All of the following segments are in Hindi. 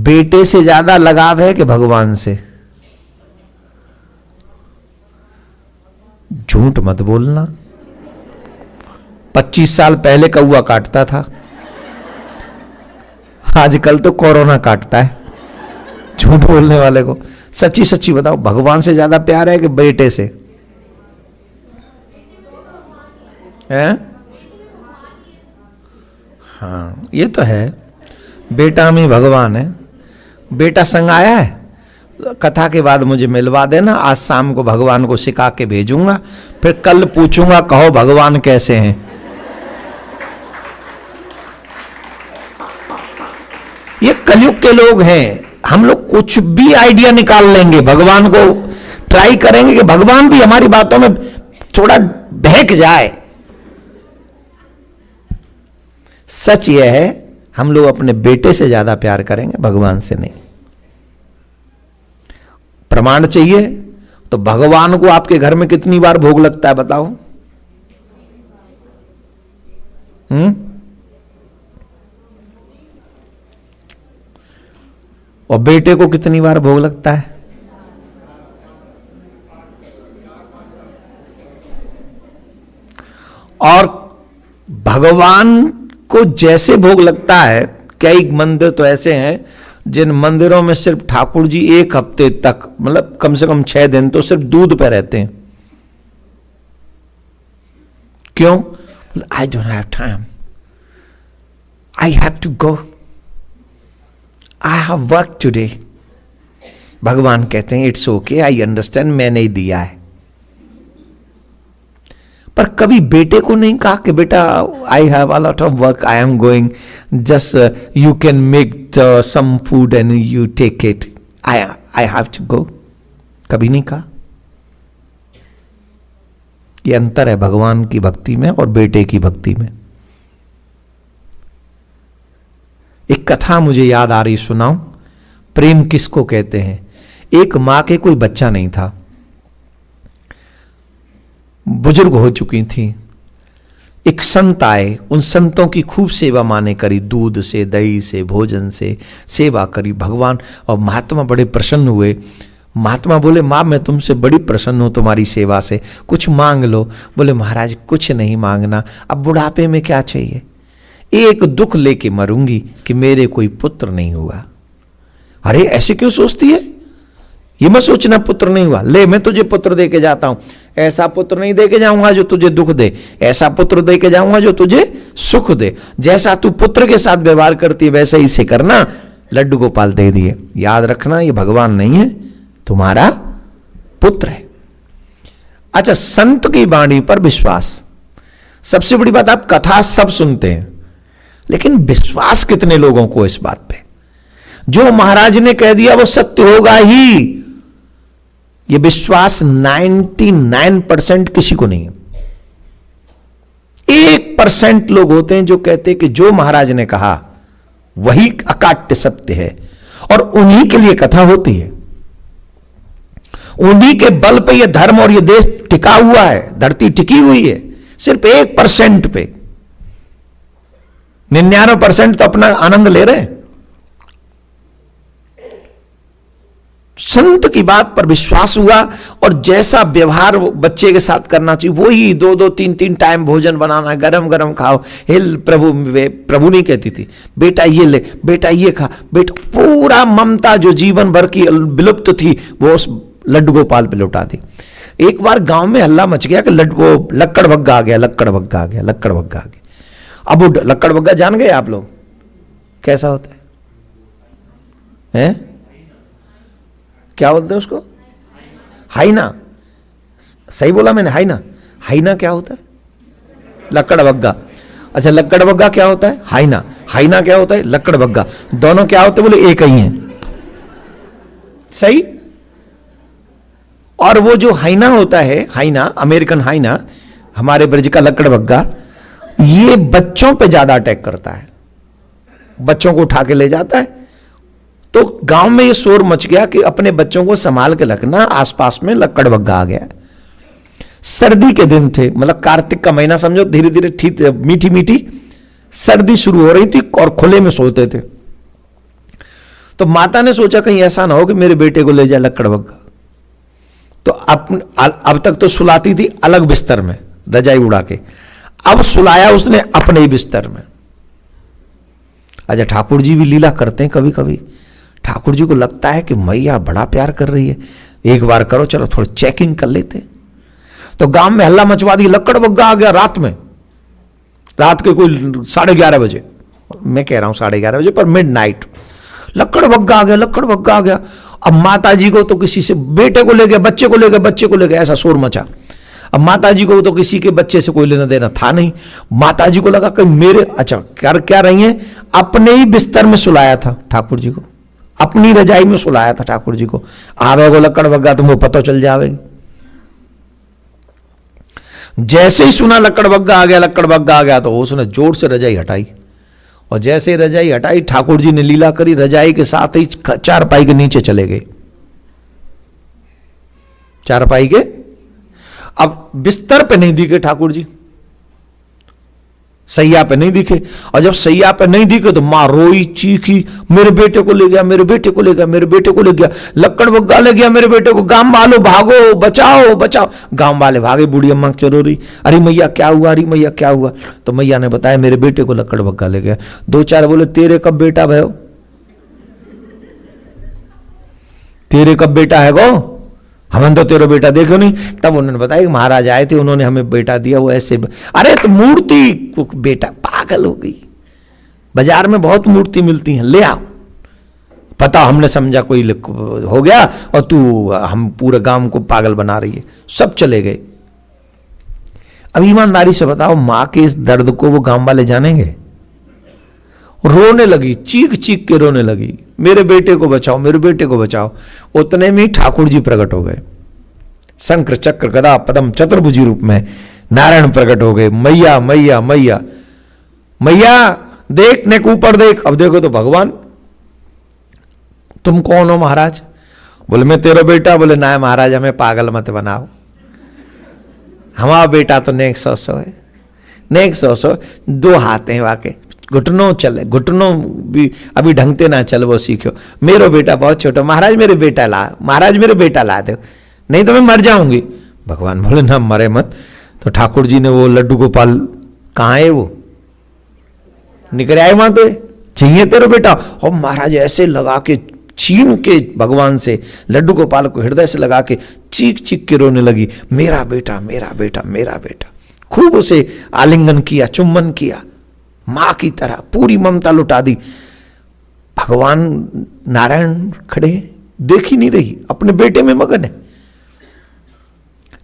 बेटे से ज्यादा लगाव है कि भगवान से? झूठ मत बोलना। 25 साल पहले कौआ काटता था, आजकल तो कोरोना काटता है झूठ बोलने वाले को। सच्ची सच्ची बताओ, भगवान से ज्यादा प्यार है कि बेटे से? है? हाँ, ये तो है। बेटा में भगवान है। बेटा संग आया है, कथा के बाद मुझे मिलवा देना। आज शाम को भगवान को सिखा के भेजूंगा, फिर कल पूछूंगा कहो भगवान कैसे हैं। ये कलयुग के लोग हैं। हम लोग कुछ भी आइडिया निकाल लेंगे, भगवान को ट्राई करेंगे कि भगवान भी हमारी बातों में थोड़ा बहक जाए। सच यह है, हम लोग अपने बेटे से ज्यादा प्यार करेंगे, भगवान से नहीं। प्रमाण चाहिए तो भगवान को आपके घर में कितनी बार भोग लगता है बताओ? और बेटे को कितनी बार भोग लगता है? और भगवान को जैसे भोग लगता है, कई मंदिर तो ऐसे हैं जिन मंदिरों में सिर्फ ठाकुर जी 1 हफ्ते तक, मतलब कम से कम 6 दिन तो सिर्फ दूध पे रहते हैं। क्यों? I don't have time, I have to go, I have work today. भगवान कहते हैं इट्स ओके, आई अंडरस्टैंड, मैंने ही दिया है। पर कभी बेटे को नहीं कहा कि बेटा I have a lot of work, I am going, just you can make some food and you take it, I have to go. कभी नहीं कहा। ये अंतर है भगवान की भक्ति में और बेटे की भक्ति में। एक कथा मुझे याद आ रही, सुनाऊं? प्रेम किसको कहते हैं? एक मां के कोई बच्चा नहीं था, बुजुर्ग हो चुकी थी। एक संत आए, उन संतों की खूब सेवा मां ने करी, दूध से, दही से, भोजन से सेवा करी। भगवान और महात्मा बड़े प्रसन्न हुए। महात्मा बोले मां मैं तुमसे बड़ी प्रसन्न हूं तुम्हारी सेवा से, कुछ मांग लो। बोले महाराज कुछ नहीं मांगना, अब बुढ़ापे में क्या चाहिए, एक दुख लेके मरूंगी कि मेरे कोई पुत्र नहीं हुआ। अरे ऐसे क्यों सोचती है? ये मत सोचना पुत्र नहीं हुआ, ले मैं तुझे पुत्र दे के जाता हूं। ऐसा पुत्र नहीं दे के जाऊंगा जो तुझे दुख दे, ऐसा पुत्र दे के जाऊंगा जो तुझे सुख दे। जैसा तू पुत्र के साथ व्यवहार करती है वैसे ही से करना। लड्डू गोपाल दे दिए। याद रखना ये भगवान नहीं है, तुम्हारा पुत्र है। अच्छा, संत की वाणी पर विश्वास। सबसे बड़ी बात, आप कथा सब सुनते हैं लेकिन विश्वास कितने लोगों को इस बात पे? जो महाराज ने कह दिया वो सत्य होगा ही, ये विश्वास 99% किसी को नहीं है। 1% लोग होते हैं जो कहते हैं कि जो महाराज ने कहा वही अकाट्य सत्य है, और उन्हीं के लिए कथा होती है। उन्हीं के बल पे ये धर्म और ये देश टिका हुआ है, धरती टिकी हुई है। सिर्फ 1% पे, 99% तो अपना आनंद ले रहे हैं। संत की बात पर विश्वास हुआ, और जैसा व्यवहार बच्चे के साथ करना चाहिए वही 2-2, 3-3 टाइम भोजन बनाना, गरम गरम खाओ। हिल प्रभु नहीं कहती थी बेटा ये ले, बेटा ये खा, बेटा। पूरा ममता जो जीवन भर की विलुप्त थी वो उस लड्डू गोपाल पे लौटा दी। एक बार गांव में हल्ला मच गया कि वो लक्कड़ बग्गा आ गया, लक्कड़ बग्गा आ गया, लक्कड़ बग्गा आ गया। अब वो लक्कड़ बग्गा जान गए आप लोग कैसा होता है? क्या बोलते हैं उसको? हाइना। सही बोला मैंने? हाइना। हाइना क्या होता है? लक्कड़ बग्गा। अच्छा, लक्कड़ बग्गा क्या होता है? हाइना। हाइना क्या होता है? लक्कड़ बग्गा। दोनों क्या होते हैं? बोले एक ही हैं। सही। और वो जो हाइना होता है, हाइना, अमेरिकन हाइना, हमारे ब्रज का लक्कड़ बग्गा, ये बच्चों पे ज्यादा अटैक करता है, बच्चों को उठा के ले जाता है। तो गांव में ये शोर मच गया कि अपने बच्चों को संभाल के रखना, आसपास में लक्कड़ बग्गा आ गया। सर्दी के दिन थे, मतलब कार्तिक का महीना समझो, धीरे धीरे ठीक मीठी मीठी सर्दी शुरू हो रही थी और खुले में सोते थे। तो माता ने सोचा कहीं ऐसा ना हो कि मेरे बेटे को ले जाए लक्कड़बग्गा। तो अब तक तो सुलाती थी अलग बिस्तर में रजाई उड़ा के, अब सुलाया उसने अपने ही बिस्तर में। अच्छा, ठाकुर जी भी लीला करते हैं कभी कभी। ठाकुर जी को लगता है कि मैया बड़ा प्यार कर रही है, एक बार करो, चलो थोड़ी चेकिंग कर लेते हैं। तो गांव में हल्ला मचवा दी, लक्कड़बग्गा आ गया रात में, रात के कोई 11:30 बजे, मैं कह रहा हूं 11:30 बजे, पर मिडनाइट लक्कड़बग्गा आ गया, लक्कड़बग्गा आ गया। अब माता जी को तो किसी से बेटे को ले गया, बच्चे को ले गया, बच्चे को ले गया, ऐसा शोर मचा। अब माता जी को तो किसी के बच्चे से कोई लेना देना था नहीं। माता जी को लगा कि मेरे, अच्छा कर क्या रही हैं, अपने ही बिस्तर में सुलाया था ठाकुर जी को, अपनी रजाई में सुलाया था ठाकुर जी को। आवेगो लक्कड़बग्गा तुमको पता चल जाएगी। जैसे ही सुना लक्कड़बग्गा आ गया, लक्कड़बग्गा आ गया, तो उसने जोर से रजाई हटाई, और जैसे ही रजाई हटाई ठाकुर जी ने लीला करी, रजाई के साथ ही चारपाई के नीचे चले गए। चारपाई के, अब बिस्तर पे नहीं दिखे ठाकुर जी, सैया पे नहीं दिखे। और जब सैया पे नहीं दिखे तो मां रोई चीखी, मेरे बेटे को ले गया, मेरे बेटे को ले गया, मेरे बेटे को ले गया, लक्कड़बग्गा ले गया मेरे बेटे को, गांव वालों भागो, बचाओ बचाओ। गांव वाले भागे, बूढ़ी अम्मा क्यों रो रही, अरे मैया क्या हुआ, अरे मैया क्या हुआ। तो मैया ने बताया मेरे बेटे को लक्कड़बग्गा ले गया। 2-4 बोले तेरे कब बेटा भयो, तेरे कब बेटा है गो, हमने तो तेरा बेटा देखो नहीं। तब उन्होंने बताया कि महाराज आए थे, उन्होंने हमें बेटा दिया, वो ऐसे। अरे तो मूर्ति को बेटा, पागल हो गई, बाजार में बहुत मूर्ति मिलती हैं, ले आओ। पता हमने समझा कोई हो गया, और तू हम पूरे गांव को पागल बना रही है। सब चले गए। अब ईमानदारी से बताओ, मां के इस दर्द को वो गांव वाले जानेंगे? रोने लगी, चीख चीख के रोने लगी, मेरे बेटे को बचाओ, मेरे बेटे को बचाओ। उतने में ठाकुर जी प्रकट हो गए, शंकर चक्र गदा पदम चतुर्भुजी रूप में नारायण प्रकट हो गए। मैया मैया मैया मैया देख, नेक ऊपर देख। अब देखो तो भगवान, तुम कौन हो महाराज? बोले मैं तेरा बेटा। बोले ना महाराज, हमें पागल मत बनाओ, हमारा बेटा तो नेक 100 है, नेक 100। 2 हाथ हैं वाके, घुटनों चले, घुटनों भी अभी ढंगते ना चल, वो सीखो। मेरा बेटा बहुत छोटा, महाराज मेरे बेटा ला, महाराज मेरे बेटा ला दो, नहीं तो मैं मर जाऊंगी। भगवान बोले ना मरे मत। तो ठाकुर जी ने वो लड्डू गोपाल, कहाँ है वो, निकल आए वहां, तो चाहिए तेरा बेटा। और महाराज ऐसे लगा के छीन के भगवान से लड्डू गोपाल को हृदय से लगा के चीख चीख के रोने लगी, मेरा बेटा मेरा बेटा मेरा बेटा। खूब उसे आलिंगन किया, चुम्बन किया, मां की तरह पूरी ममता लुटा दी। भगवान नारायण खड़े, देख ही नहीं रही, अपने बेटे में मगन है।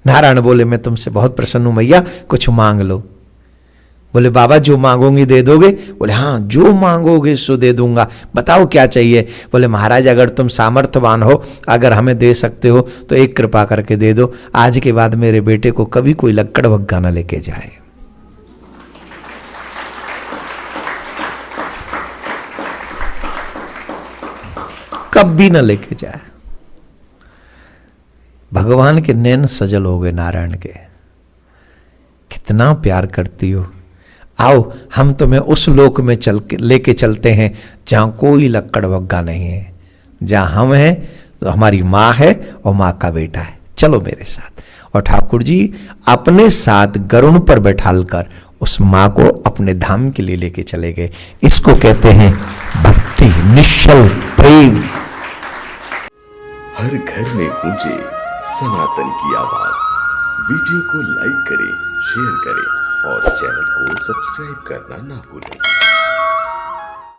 नारायण बोले मैं तुमसे बहुत प्रसन्न हूं मैया, कुछ मांग लो। बोले बाबा जो मांगोगी दे दोगे? बोले हाँ, जो मांगोगे सो दे दूंगा, बताओ क्या चाहिए? बोले महाराज अगर तुम सामर्थ्यवान हो, अगर हमें दे सकते हो तो एक कृपा करके दे दो, आज के बाद मेरे बेटे को कभी कोई लक्कड़बग्गा न लेके जाए। कभी न लेके जाए। भगवान के नैन सजल हो गए नारायण के, कितना प्यार करती हो, आओ हम तुम्हें उस लोक में चल के लेके चलते हैं जहां कोई लक्कड़बग्गा नहीं है, जहां हम हैं तो हमारी माँ है और माँ का बेटा है, चलो मेरे साथ। और ठाकुर जी अपने साथ गरुड़ पर बैठालकर उस माँ को अपने धाम के लिए लेके चले गए। इसको कहते हैं भक्ति, निश्चल प्रेम। हर घर में गूंजे सनातन की आवाज। वीडियो को लाइक करें, शेयर करें और चैनल को सब्सक्राइब करना ना भूलें।